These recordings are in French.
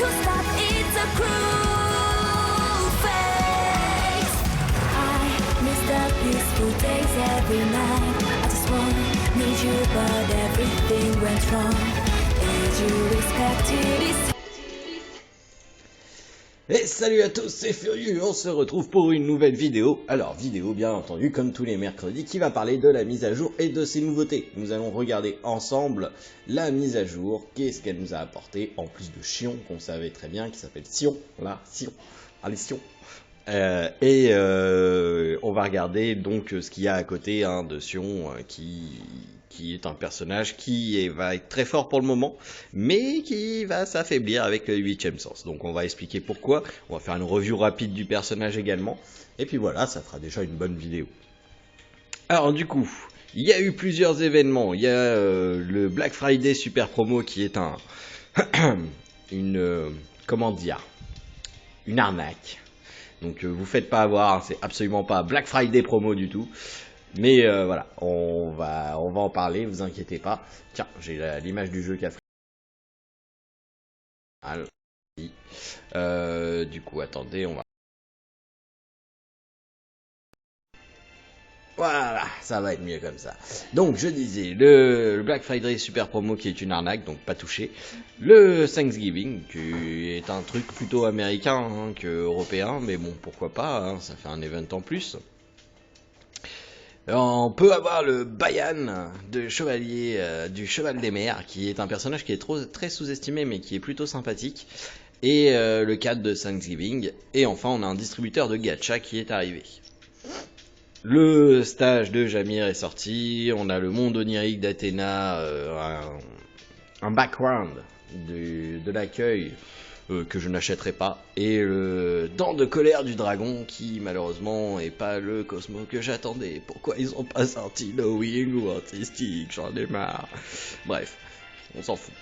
to stop, it's a cruel fate. I miss the peaceful days every night. I just need you, but everything went wrong. As you expected, it's Et salut à tous, c'est Furieux, on se retrouve pour une nouvelle vidéo. Alors, vidéo bien entendu, comme tous les mercredis, qui va parler de la mise à jour et de ses nouveautés. Nous allons regarder ensemble la mise à jour, qu'est-ce qu'elle nous a apporté, en plus de Sion, qu'on savait très bien, qui s'appelle Sion, là, Sion, allez Sion. On va regarder donc ce qu'il y a à côté de Sion, qui est un personnage qui va être très fort pour le moment, mais qui va s'affaiblir avec le 8ème sens. Donc on va expliquer pourquoi, on va faire une review rapide du personnage également, et puis voilà, ça fera déjà une bonne vidéo. Alors du coup, il y a eu plusieurs événements. Il y a le Black Friday Super Promo qui est comment dire, une arnaque. Donc vous faites pas avoir, c'est absolument pas Black Friday Promo du tout. Mais voilà, on va en parler, vous inquiétez pas. Tiens, j'ai l'image du jeu qui a fait. Du coup, attendez, on va... Voilà, ça va être mieux comme ça. Donc, je disais, le Black Friday Super Promo qui est une arnaque, donc pas touché. Le Thanksgiving, qui est un truc plutôt américain que européen, mais bon, pourquoi pas, ça fait un event en plus. On peut avoir le Bayan de chevalier du cheval des mers, qui est un personnage qui est très sous-estimé, mais qui est plutôt sympathique. Et le cadre de Thanksgiving. Et enfin, on a un distributeur de gacha qui est arrivé. Le stage de Jamir est sorti. On a le monde onirique d'Athéna, un background de l'accueil que je n'achèterai pas, et le dent de colère du dragon qui malheureusement est pas le Cosmo que j'attendais. Pourquoi ils ont pas sorti Knowing ou Artistique, j'en ai marre. Bref, on s'en fout.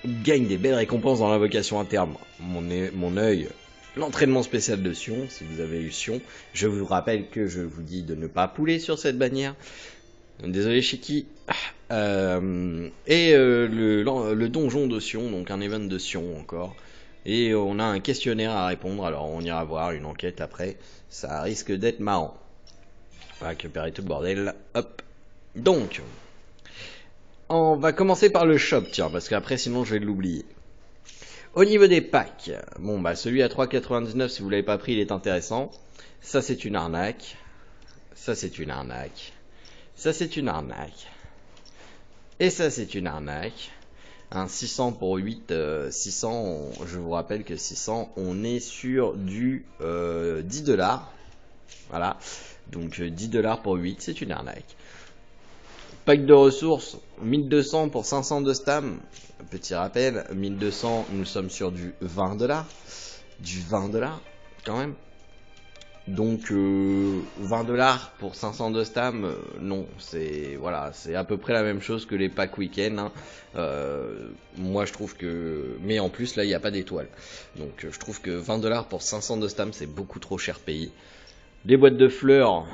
Gagne des belles récompenses dans l'invocation interne. Mon œil, l'entraînement spécial de Sion, si vous avez eu Sion. Je vous rappelle que je vous dis de ne pas pouler sur cette bannière. Désolé Shiki. Le donjon de Sion, donc un event de Sion encore. Et on a un questionnaire à répondre, alors on ira voir une enquête après. Ça risque d'être marrant. On va récupérer tout le bordel. Hop. Donc, on va commencer par le shop, tiens, parce qu'après sinon je vais l'oublier. Au niveau des packs, bon bah celui à 3,99 si vous l'avez pas pris il est intéressant. Ça c'est une arnaque. Ça c'est une arnaque. Ça c'est une arnaque. Et ça c'est une arnaque. Un 600 pour 8, 600, je vous rappelle que 600, on est sur du 10$. Voilà. Donc 10$ pour 8, c'est une arnaque. Pack de ressources, 1200 pour 500 de stam. Petit rappel, 1200, nous sommes sur du 20$. Du 20$ quand même. Donc 20$ pour 500 de stam, non, c'est voilà, c'est à peu près la même chose que les packs week-end. Moi je trouve que, mais en plus là il n'y a pas d'étoiles, donc je trouve que 20$ pour 500 de stam c'est beaucoup trop cher payé. Les boîtes de fleurs,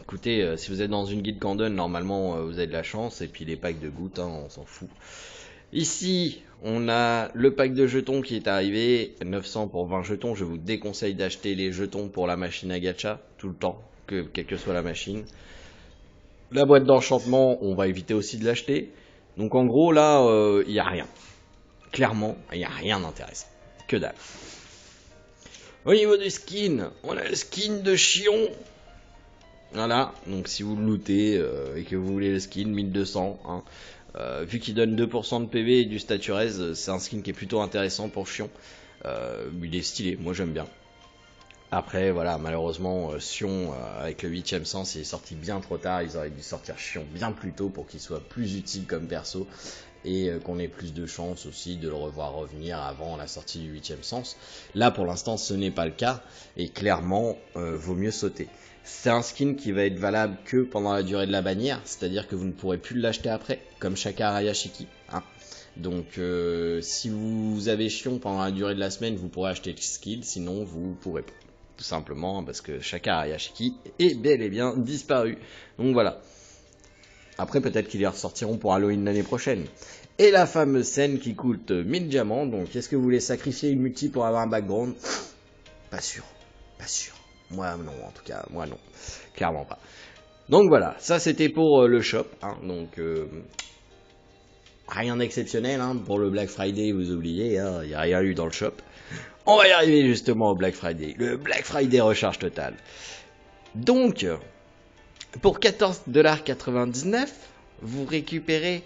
écoutez, si vous êtes dans une guilde Candon, normalement vous avez de la chance, et puis les packs de gouttes, on s'en fout. Ici, on a le pack de jetons qui est arrivé, 900 pour 20 jetons. Je vous déconseille d'acheter les jetons pour la machine à gacha, tout le temps, quelle que soit la machine. La boîte d'enchantement, on va éviter aussi de l'acheter. Donc en gros, là, il n'y a rien. Clairement, il n'y a rien d'intéressant. Que dalle. Au niveau du skin, on a le skin de Chion. Voilà, donc si vous le lootez et que vous voulez le skin, 1200, vu qu'il donne 2% de PV et du statut res, c'est un skin qui est plutôt intéressant pour Sion. Il est stylé, moi j'aime bien. Après voilà, malheureusement Sion avec le 8ème sens il est sorti bien trop tard. Ils auraient dû sortir Sion bien plus tôt pour qu'il soit plus utile comme perso, et qu'on ait plus de chance aussi de le revoir revenir avant la sortie du 8ème sens. Là pour l'instant ce n'est pas le cas, et clairement vaut mieux sauter. C'est un skin qui va être valable que pendant la durée de la bannière, c'est-à-dire que vous ne pourrez plus l'acheter après, comme Shaka Arayashiki. Donc si vous avez Chion pendant la durée de la semaine, vous pourrez acheter le skin, sinon vous pourrez pas. Tout simplement parce que Shaka Arayashiki est bel et bien disparu. Donc voilà. Après peut-être qu'ils les ressortiront pour Halloween l'année prochaine. Et la fameuse scène qui coûte 1000 diamants. Donc est-ce que vous voulez sacrifier une multi pour avoir un background? Pas sûr, pas sûr. Moi non, en tout cas, moi non. Clairement pas. Donc voilà, ça c'était pour le shop. Hein, donc rien d'exceptionnel. Hein, pour le Black Friday, vous oubliez, hein, il n'y a rien eu dans le shop. On va y arriver justement au Black Friday. Le Black Friday recharge totale. Donc, pour 14,99$, vous récupérez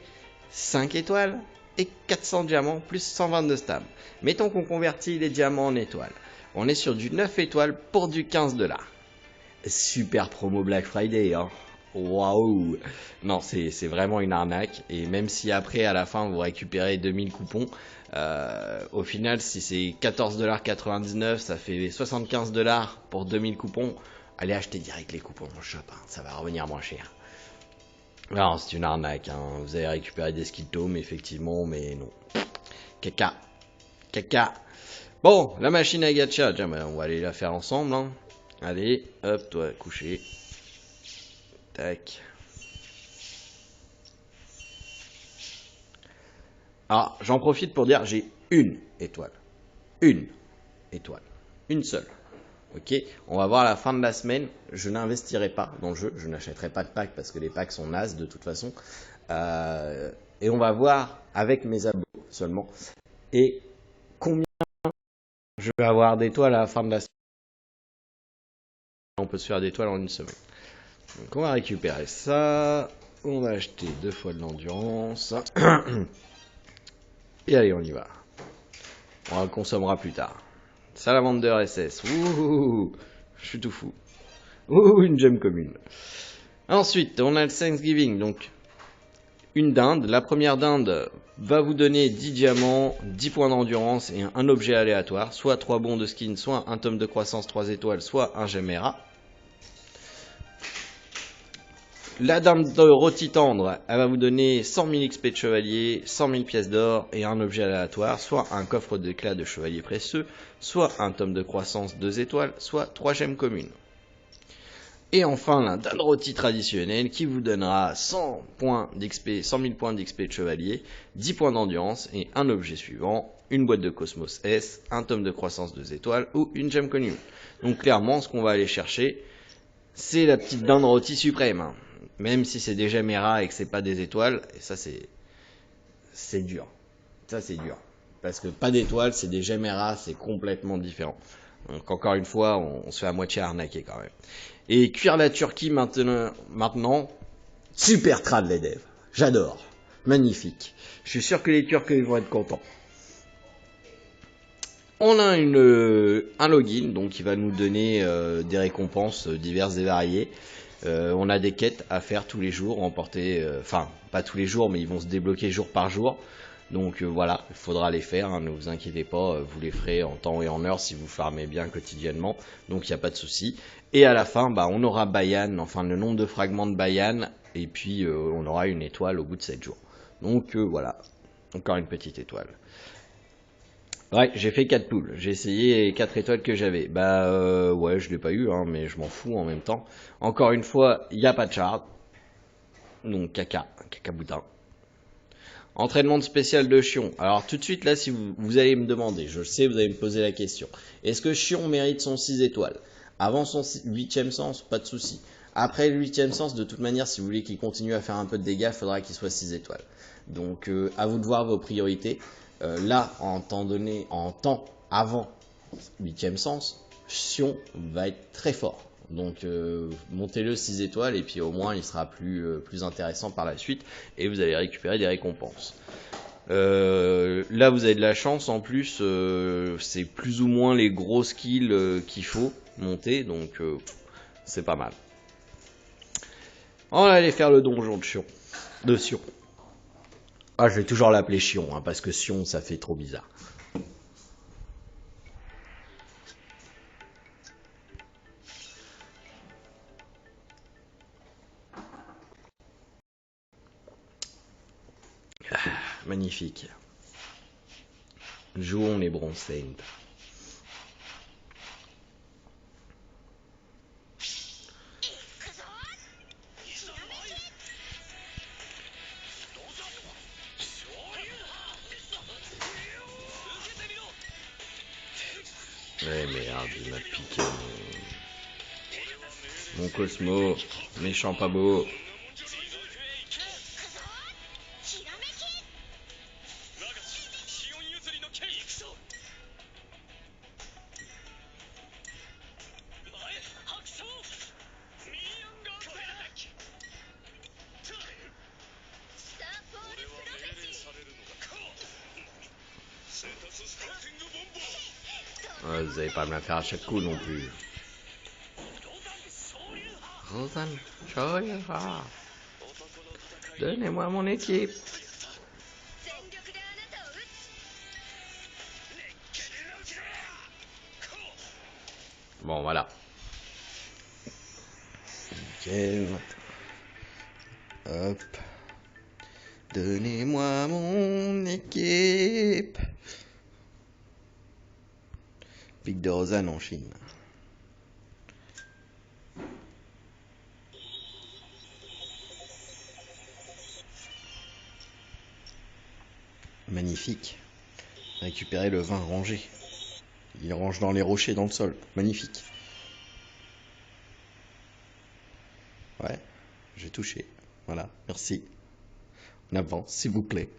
5 étoiles et 400 diamants plus 122 stamps. Mettons qu'on convertit les diamants en étoiles. On est sur du 9 étoiles pour du 15$. Super promo Black Friday, hein. Waouh! Non, c'est vraiment une arnaque. Et même si après, à la fin, vous récupérez 2000 coupons, au final, si c'est 14,99$, ça fait 75$ pour 2000 coupons. Allez acheter direct les coupons dans le shop, hein. Ça va revenir moins cher. Non, c'est une arnaque, hein. Vous allez récupérer des skill tomes, effectivement, mais non. Caca. Caca. Bon, la machine à gacha, tiens, on va aller la faire ensemble, hein. Allez, hop, toi, coucher. Tac. Alors, j'en profite pour dire, j'ai une étoile. Une étoile. Une seule. Ok, on va voir à la fin de la semaine. Je n'investirai pas dans le jeu. Je n'achèterai pas de packs parce que les packs sont nazes de toute façon. Et on va voir avec mes abos seulement. Et combien je vais avoir d'étoiles à la fin de la semaine. On peut se faire d'étoiles en une semaine. Donc on va récupérer ça. On va acheter 2 fois de l'endurance. Et allez, on y va. On la consommera plus tard. Salamander SS. Ouh, je suis tout fou. Ouh, une gemme commune. Ensuite, on a le Thanksgiving. Donc, une dinde. La première dinde va vous donner 10 diamants, 10 points d'endurance et un objet aléatoire. Soit 3 bons de skin, soit un tome de croissance 3 étoiles, soit un gemme ERA. La dinde de rôti tendre, elle va vous donner 100 000 XP de chevalier, 100 000 pièces d'or et un objet aléatoire, soit un coffre d'éclat de chevalier précieux, soit un tome de croissance 2 étoiles, soit 3 gemmes communes. Et enfin, la dinde rôti traditionnelle qui vous donnera 100 points d'XP, 100 000 points d'XP de chevalier, 10 points d'endurance et un objet suivant, une boîte de Cosmos S, un tome de croissance 2 étoiles ou une gemme commune. Donc clairement, ce qu'on va aller chercher, c'est la petite dinde rôti suprême. Même si c'est des gemmes ERA et que c'est pas des étoiles, et ça c'est dur. Ça c'est dur. Parce que pas d'étoiles, c'est des gemmes ERA, c'est complètement différent. Donc encore une fois, on se fait à moitié arnaquer quand même. Et cuire la Turquie maintenant, super trad les devs. J'adore. Magnifique. Je suis sûr que les Turcs ils vont être contents. On a un login donc qui va nous donner des récompenses diverses et variées. On a des quêtes à faire tous les jours, remporter, enfin pas tous les jours, mais ils vont se débloquer jour par jour. Donc voilà, il faudra les faire, hein, ne vous inquiétez pas, vous les ferez en temps et en heure si vous farmez bien quotidiennement, donc il n'y a pas de souci. Et à la fin, on aura Bayan, enfin le nombre de fragments de Bayan, et puis on aura une étoile au bout de 7 jours. Donc voilà, encore une petite étoile. Ouais, j'ai fait 4 poules. J'ai essayé les 4 étoiles que j'avais. Ouais, je l'ai pas eu, hein, mais je m'en fous en même temps. Encore une fois, il n'y a pas de charte. Donc caca boutin. Entraînement de spécial de Chion. Alors tout de suite là, si vous allez me demander, je sais, vous allez me poser la question. Est-ce que Chion mérite son 6 étoiles? Avant son 8ème sens, pas de souci. Après le 8ème sens, de toute manière, si vous voulez qu'il continue à faire un peu de dégâts, il faudra qu'il soit 6 étoiles. Donc à vous de voir vos priorités. Là, en temps avant 8ème sens, Sion va être très fort. Donc montez-le 6 étoiles et puis au moins il sera plus intéressant par la suite et vous allez récupérer des récompenses. Là vous avez de la chance en plus, c'est plus ou moins les gros skills qu'il faut monter, donc c'est pas mal. On va aller faire le donjon de Sion. Ah, je vais toujours l'appeler Chion, hein, parce que Sion, ça fait trop bizarre. Ah, magnifique. Jouons les Bronze Saints. Ouais, merde, il m'a piqué mon Cosmo. Méchant pas beau. Ouais, vous allez pas me la faire à chaque coup non plus. Rosan Shoira. Donnez-moi mon équipe. Bon, voilà. Nickel. Hop. Donnez-moi mon équipe. Pic de Rosanne en Chine. Magnifique. Récupérer le vin rangé. Il range dans les rochers, dans le sol. Magnifique. Ouais, j'ai touché. Voilà, merci. On avance, s'il vous plaît.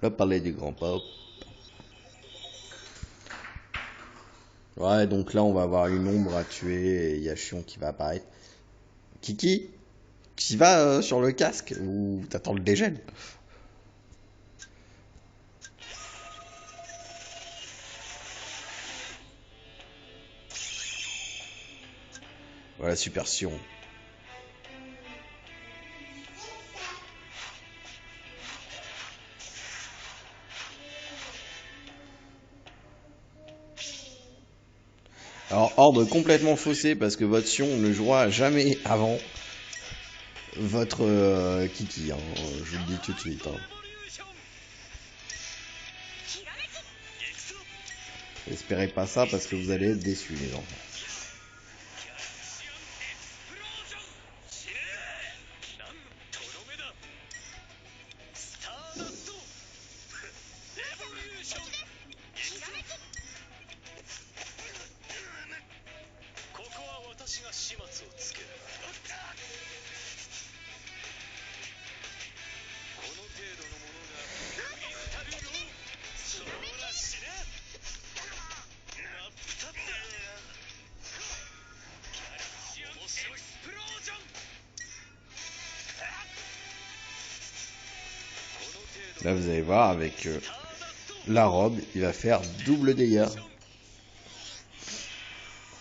Le palais du grand pop. Ouais, donc là, on va avoir une ombre à tuer et il y a Chion qui va apparaître. Kiki, tu vas sur le casque ou t'attends le dégel? Voilà, super Sion. Alors, ordre complètement faussé parce que votre Sion ne jouera jamais avant votre Kiki. Hein, je vous le dis tout de suite. Hein. Espérez pas ça parce que vous allez être déçus, les enfants. Là, vous allez voir, avec la robe, il va faire double dégâts.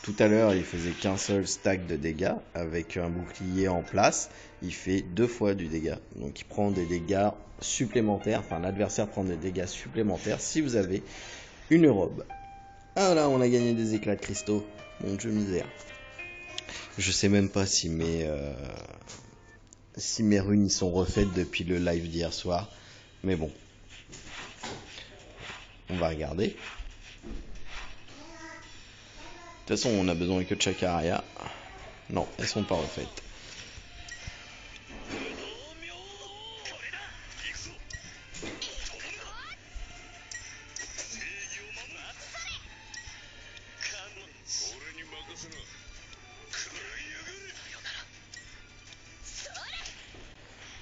Tout à l'heure, il faisait qu'un seul stack de dégâts. Avec un bouclier en place, il fait 2 fois du dégât. Donc, il prend des dégâts supplémentaires. Enfin, l'adversaire prend des dégâts supplémentaires si vous avez une robe. Ah là, on a gagné des éclats de cristaux. Mon dieu misère. Je sais même pas si mes runes y sont refaites depuis le live d'hier soir. Mais bon. On va regarder. De toute façon, on a besoin que de Chakaria. Non, elles sont pas refaites.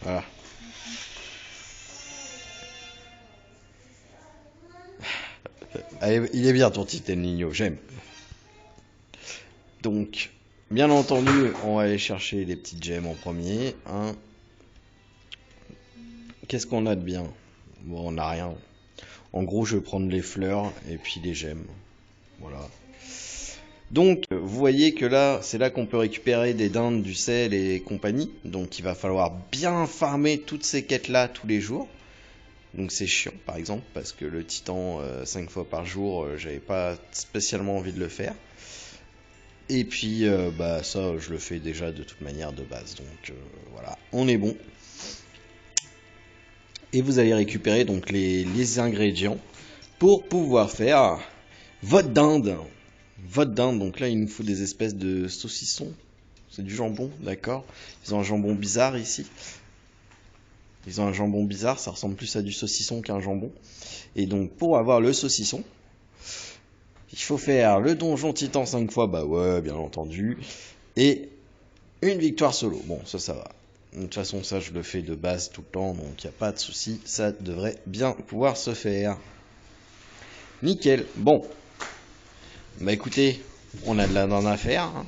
Voilà. Allez, il est bien ton petit El Niño, j'aime. Donc, bien entendu, on va aller chercher les petites gemmes en premier. Hein. Qu'est-ce qu'on a de bien? Bon, on n'a rien. En gros, je vais prendre les fleurs et puis les gemmes. Voilà. Donc, vous voyez que là, c'est là qu'on peut récupérer des dindes, du sel et compagnie. Donc, il va falloir bien farmer toutes ces quêtes-là tous les jours. Donc c'est chiant par exemple parce que le titan 5 fois par jour j'avais pas spécialement envie de le faire. Et puis bah ça je le fais déjà de toute manière de base. Donc voilà, on est bon. Et vous allez récupérer donc les ingrédients pour pouvoir faire votre dinde. Votre dinde, donc là il nous faut des espèces de saucissons. C'est du jambon, d'accord. Ils ont un jambon bizarre ici. Ils ont un jambon bizarre, ça ressemble plus à du saucisson qu'à un jambon. Et donc pour avoir le saucisson, Il faut faire le donjon titan 5 fois, bah ouais, bien entendu. Et une victoire solo. Bon, ça va. De toute façon, ça, je le fais de base tout le temps, donc il n'y a pas de souci. Ça devrait bien pouvoir se faire. Nickel. Bon. Bah écoutez, on a de la dinde à faire. Hein.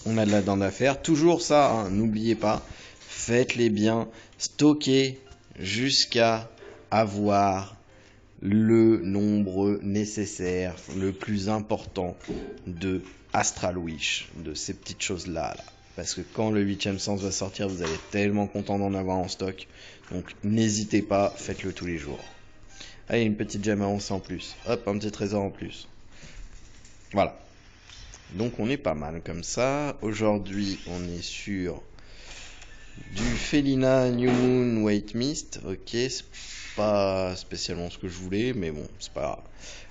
On a de la dinde à faire. Toujours ça, hein, n'oubliez pas. Faites-les bien. Stockez jusqu'à avoir le nombre nécessaire, le plus important de Astral Wish, de ces petites choses-là. Là. Parce que quand le 8ème sens va sortir, vous allez être tellement content d'en avoir en stock. Donc n'hésitez pas, faites-le tous les jours. Allez, une petite gemme avancée en plus. Hop, un petit trésor en plus. Voilà. Donc on est pas mal comme ça. Aujourd'hui, on est sur du Felina New Moon White Mist. Ok, c'est pas spécialement ce que je voulais, mais bon, c'est pas grave.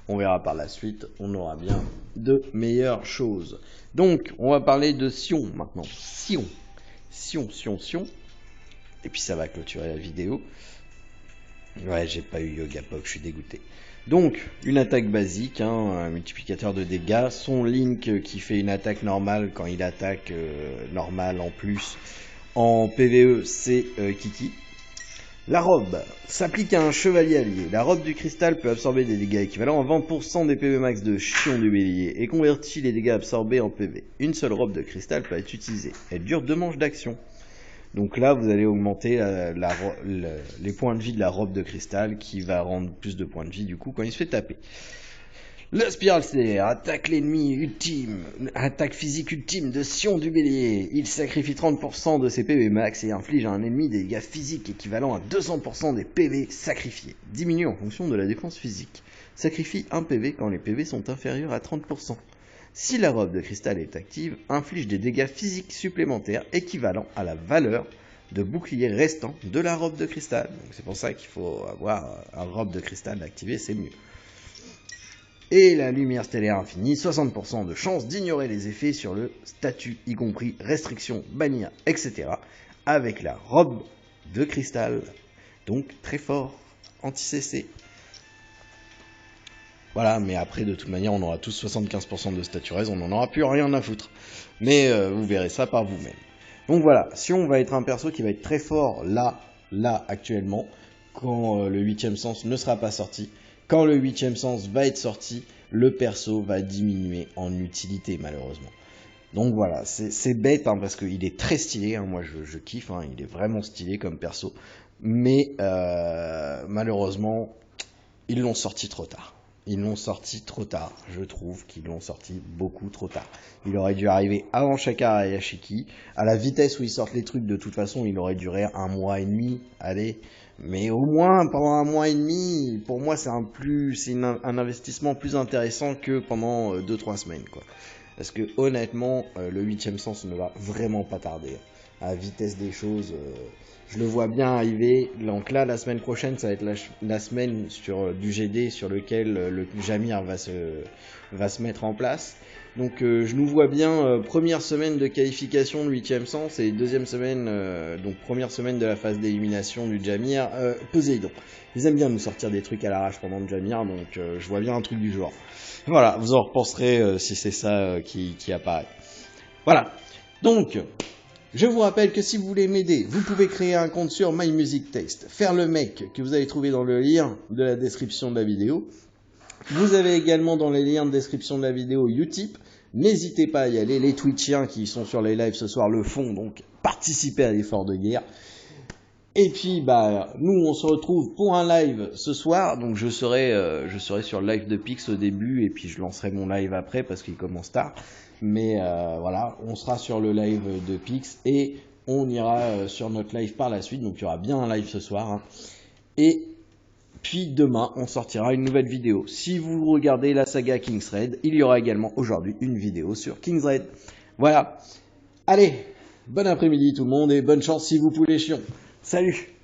On verra par la suite, on aura bien de meilleures choses. Donc, on va parler de Sion maintenant. Sion. Et puis ça va clôturer la vidéo. Ouais, j'ai pas eu Yoga Pop, je suis dégoûté. Donc, une attaque basique, hein, un multiplicateur de dégâts. Son Link qui fait une attaque normale quand il attaque normal en plus. En PvE, c'est Kiki. La robe s'applique à un chevalier allié. La robe du cristal peut absorber des dégâts équivalents à 20% des PV max de Chion du Bélier et convertit les dégâts absorbés en PV. Une seule robe de cristal peut être utilisée. Elle dure 2 manches d'action. Donc là, vous allez augmenter les points de vie de la robe de cristal qui va rendre plus de points de vie du coup quand il se fait taper. La spirale stellaire attaque l'ennemi ultime, attaque physique ultime de Sion du Bélier. Il sacrifie 30% de ses PV max et inflige à un ennemi des dégâts physiques équivalents à 200% des PV sacrifiés. Diminue en fonction de la défense physique. Sacrifie 1 PV quand les PV sont inférieurs à 30%. Si la robe de cristal est active, inflige des dégâts physiques supplémentaires équivalents à la valeur de bouclier restant de la robe de cristal. Donc c'est pour ça qu'il faut avoir une robe de cristal activée, c'est mieux. Et la lumière stellaire infinie, 60% de chance d'ignorer les effets sur le statut, y compris restrictions, bannir, etc. avec la robe de cristal. Donc très fort, anti-CC. Voilà, mais après de toute manière on aura tous 75% de statut raise, on n'en aura plus rien à foutre. Mais vous verrez ça par vous-même. Donc voilà, Sion va être un perso qui va être très fort là actuellement, quand le 8ème sens ne sera pas sorti. Quand le 8ème sens va être sorti, le perso va diminuer en utilité malheureusement. Donc voilà, c'est bête hein, parce qu'il est très stylé, hein, moi je kiffe, hein, il est vraiment stylé comme perso. Mais malheureusement, ils l'ont sorti trop tard. Ils l'ont sorti trop tard, je trouve qu'ils l'ont sorti beaucoup trop tard. Il aurait dû arriver avant Shakara et Yashiki. À la vitesse où ils sortent les trucs, de toute façon, il aurait duré 1 mois et demi. Allez, mais au moins pendant 1 mois et demi, pour moi c'est un investissement plus intéressant que pendant 2-3 semaines, quoi. Parce que honnêtement, le 8ème sens ne va vraiment pas tarder. À la vitesse des choses, je le vois bien arriver. Donc là, la semaine prochaine, ça va être la semaine du GD sur lequel le Jamir va se mettre en place. Donc je nous vois bien première semaine de qualification de 8ème sens et deuxième semaine, donc première semaine de la phase d'élimination du Jamir, Poséidon. Ils aiment bien nous sortir des trucs à l'arrache pendant le Jamir, donc je vois bien un truc du genre. Voilà, vous en repenserez si c'est ça qui apparaît. Voilà, donc je vous rappelle que si vous voulez m'aider, vous pouvez créer un compte sur My Music Taste, faire le mec que vous avez trouvé dans le lien de la description de la vidéo. Vous avez également dans les liens de description de la vidéo Utip. N'hésitez pas à y aller, les Twitchiens qui sont sur les lives ce soir le font, donc participez à l'effort de guerre. Et puis nous on se retrouve pour un live ce soir, donc je serai sur le live de Pix au début et puis je lancerai mon live après parce qu'il commence tard. Mais voilà, on sera sur le live de Pix et on ira sur notre live par la suite, donc il y aura bien un live ce soir. Hein. Et puis demain, on sortira une nouvelle vidéo. Si vous regardez la saga King's Raid, il y aura également aujourd'hui une vidéo sur King's Raid. Voilà. Allez, bon après-midi tout le monde et bonne chance si vous pouvez chion. Salut!